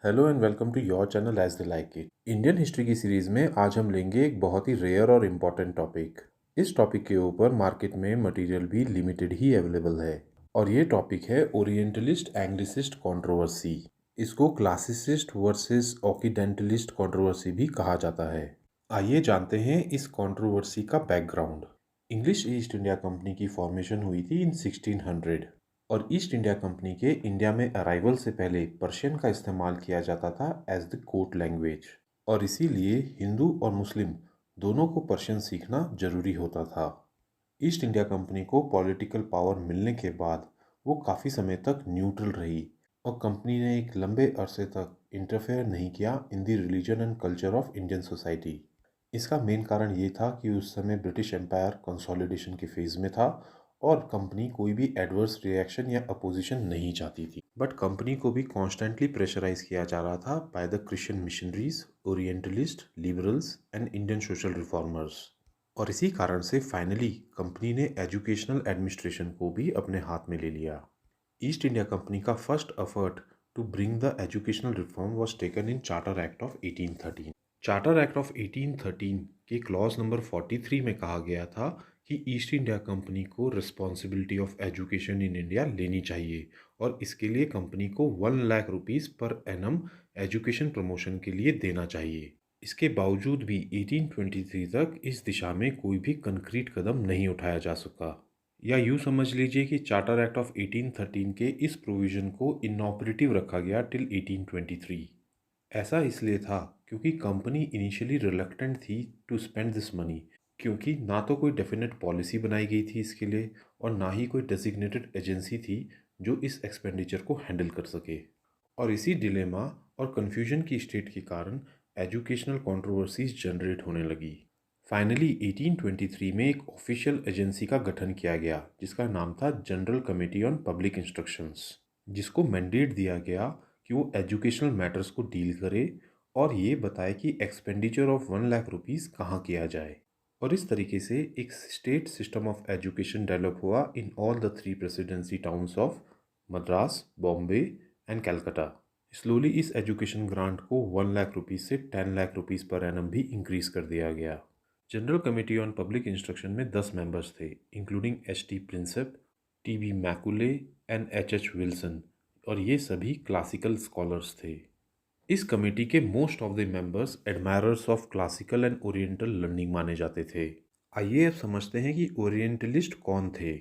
Hello and welcome to your channel as the like it. Indian history की series में आज हम लेंगे एक बहुत ही रेयर और इम्पोर्टेंट टॉपिक। इस टॉपिक के ऊपर मार्केट में मटेरियल भी लिमिटेड ही अवेलेबल है और ये टॉपिक है ओरिएंटलिस्ट एंग्लिसिस्ट कंट्रोवर्सी। इसको क्लासिसिस्ट वर्सेस ओक्सीडेंटलिस्ट कंट्रोवर्सी भी कहा जाता है। आइए जानते हैं इस कंट्रोवर्सी का background. English east India company की फॉर्मेशन हुई थी इन 1600 और ईस्ट इंडिया कंपनी के इंडिया में अराइवल से पहले पर्शियन का इस्तेमाल किया जाता था एज द कोर्ट लैंग्वेज और इसीलिए हिंदू और मुस्लिम दोनों को पर्शियन सीखना जरूरी होता था। ईस्ट इंडिया कंपनी को पॉलिटिकल पावर मिलने के बाद वो काफ़ी समय तक न्यूट्रल रही और कंपनी ने एक लंबे अरसे तक इंटरफेयर नहीं किया in the religion and culture of Indian society. इसका मेन कारण ये था कि उस समय ब्रिटिश एम्पायर कंसोलिडेशन के फेज में था और कंपनी कोई भी एडवर्स रिएक्शन या अपोजिशन नहीं चाहती थी। बट कंपनी को भी कॉन्स्टेंटली प्रेशराइज किया जा रहा था by the Christian missionaries, orientalist, liberals and Indian social reformers. और इसी कारण से फाइनली कंपनी ने एजुकेशनल एडमिनिस्ट्रेशन को भी अपने हाथ में ले लिया। ईस्ट इंडिया कंपनी का first effort to bring the educational reform was taken in charter act of 1813। Charter act of 1813 के क्लॉज नंबर 43 में कहा गया था कि ईस्ट इंडिया कंपनी को responsibility of education in India लेनी चाहिए और इसके लिए कंपनी को 1 lakh rupees per annum education promotion के लिए देना चाहिए। इसके बावजूद भी 1823 तक इस दिशा में कोई भी कंक्रीट कदम नहीं उठाया जा सका। या यूँ समझ लीजिए कि चार्टर एक्ट ऑफ 1813 के इस प्रोविज़न को इनऑपरेटिव रखा गया टिल 1823। ऐसा इसलिए था क्योंकि कंपनी इनिशियली रिलक्टेंट थी टू स्पेंड दिस मनी, क्योंकि ना तो कोई डेफिनेट पॉलिसी बनाई गई थी इसके लिए और ना ही कोई डेजिग्नेटेड एजेंसी थी जो इस एक्सपेंडिचर को हैंडल कर सके। और इसी डिलेमा और कन्फ्यूजन की स्टेट के कारण एजुकेशनल कंट्रोवर्सीज जनरेट होने लगी। फाइनली 1823 में एक ऑफिशियल एजेंसी का गठन किया गया जिसका नाम था general committee on public instructions, जिसको मैंडेट दिया गया कि वो एजुकेशनल मैटर्स को डील करे और ये बताए कि एक्सपेंडिचर ऑफ 1 लाख रुपीज़ कहाँ किया जाए। और इस तरीके से एक state system of education develop हुआ in all the 3 presidency towns of Madras, Bombay and Calcutta. Slowly इस एजुकेशन ग्रांट को 1 लाख रुपीज़ से 10 लाख रुपीज़ पर एनम भी इंक्रीज कर दिया गया। General committee on public instruction में 10 मेंबर्स थे, including H T Prinsep, T B Macaulay and H Wilson, और ये सभी क्लासिकल स्कॉलर्स थे। इस कमेटी के most of the members admirers of classical and oriental learning माने जाते थे। आइए अब समझते हैं कि ओरिएंटलिस्ट कौन थे।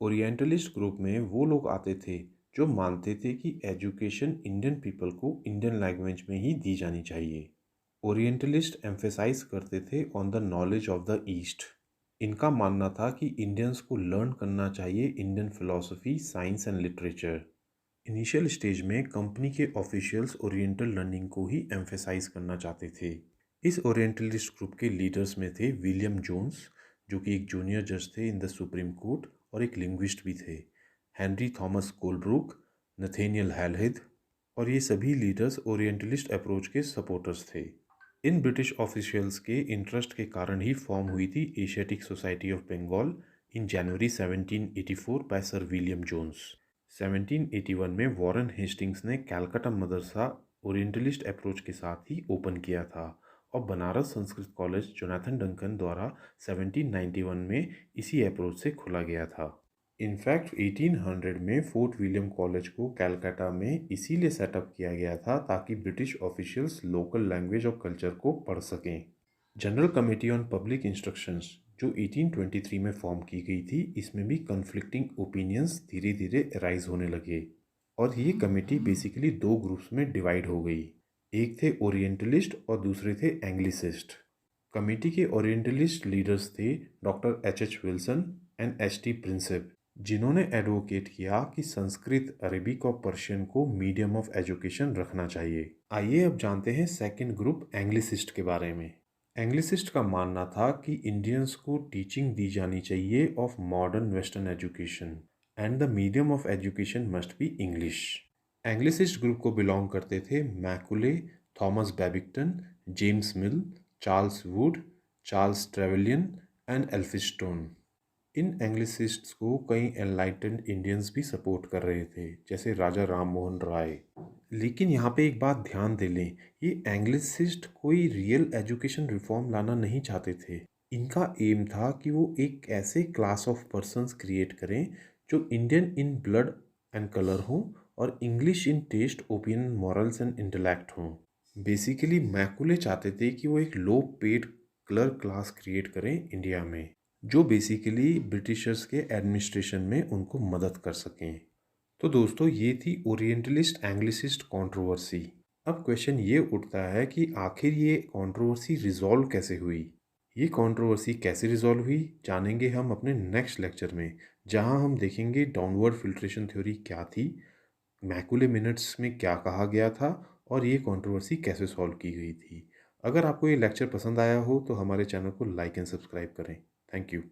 ओरिएंटलिस्ट ग्रुप में वो लोग आते थे जो मानते थे कि एजुकेशन इंडियन पीपल को इंडियन लैंग्वेज में ही दी जानी चाहिए। ओरिएंटलिस्ट एम्फेसाइज करते थे on the knowledge of the east. इनका मानना था कि इंडियंस को लर्न करना चाहिए Indian philosophy, science and literature. Initial stage में कंपनी के ऑफिशियल्स ओरिएंटल लर्निंग को ही एम्फेसाइज करना चाहते थे। इस ओरिएंटलिस्ट ग्रुप के लीडर्स में थे विलियम जोन्स, जो कि एक जूनियर जज थे इन द सुप्रीम कोर्ट और एक लिंग्विस्ट भी थे, Henry Thomas Colebrooke, Nathaniel Halhed, और ये सभी लीडर्स ओरिएंटलिस्ट अप्रोच के सपोर्टर्स थे। इन ब्रिटिश ऑफिशियल्स के इंटरेस्ट के कारण ही फॉर्म हुई थी Asiatic society of Bengal in January 1784 by sir William Jones. 1781 में वॉरेन हेस्टिंग्स ने कैलकाटा मदरसा ओरिएंटलिस्ट अप्रोच के साथ ही ओपन किया था और Banaras Sanskrit college Jonathan Duncan द्वारा 1791 में इसी अप्रोच से खोला गया था। इनफैक्ट 1800 में फोर्ट विलियम कॉलेज को कलकत्ता में इसीलिए सेटअप किया गया था ताकि ब्रिटिश ऑफिशियल्स लोकल लैंग्वेज और कल्चर को पढ़ सकें। General committee on public instructions जो 1823 में फॉर्म की गई थी, इसमें भी कन्फ्लिक्टिंग ओपिनियंस धीरे धीरे राइज होने लगे और ये कमेटी बेसिकली 2 ग्रुप्स में डिवाइड हो गई। एक थे ओरिएंटलिस्ट और दूसरे थे एंग्लिसिस्ट। कमेटी के ओरिएंटलिस्ट लीडर्स थे doctor H Wilson and H T Prinsep, जिन्होंने एडवोकेट किया कि संस्कृत, अरेबिक और पर्शियन को मीडियम ऑफ एजुकेशन रखना चाहिए। आइए अब जानते हैं सेकंड ग्रुप एंग्लिसिस्ट के बारे में। एंग्लिसिस्ट का मानना था कि इंडियंस को टीचिंग दी जानी चाहिए of modern western education and the medium of education must be English. Anglicist group को बिलोंग करते थे Macaulay, Thomas Babington, James Mill, Charles Wood, Charles Trevelyan and Elphinstone. इन एंग्लिसिस्ट्स को कई एनलाइटेंड इंडियंस भी सपोर्ट कर रहे थे, जैसे राजा राम मोहन राय। लेकिन यहाँ पे एक बात ध्यान दे लें, ये एंग्लिसिस्ट कोई रियल एजुकेशन रिफॉर्म लाना नहीं चाहते थे। इनका एम था कि वो एक ऐसे क्लास ऑफ पर्सन्स क्रिएट करें जो Indian in blood and colour हों और English in taste, opinion, morals and intellect हों। बेसिकली मैकुले चाहते थे कि वो एक लो पेड क्लर क्लास क्रिएट करें इंडिया में, जो बेसिकली ब्रिटिशर्स के एडमिनिस्ट्रेशन में उनको मदद कर सकें। तो दोस्तों, ये थी ओरिएंटलिस्ट एंग्लिसिस्ट कंट्रोवर्सी। अब क्वेश्चन ये उठता है कि आखिर ये कंट्रोवर्सी रिजॉल्व कैसे हुई। ये कंट्रोवर्सी कैसे रिजॉल्व हुई जानेंगे हम अपने नेक्स्ट लेक्चर में, जहां हम देखेंगे डाउनवर्ड फिल्ट्रेशन थ्योरी क्या थी, मैकुले मिनट्स में क्या कहा गया था और ये कंट्रोवर्सी कैसे सॉल्व की गई थी। अगर आपको ये लेक्चर पसंद आया हो तो हमारे चैनल को लाइक एंड सब्सक्राइब करें। Thank you.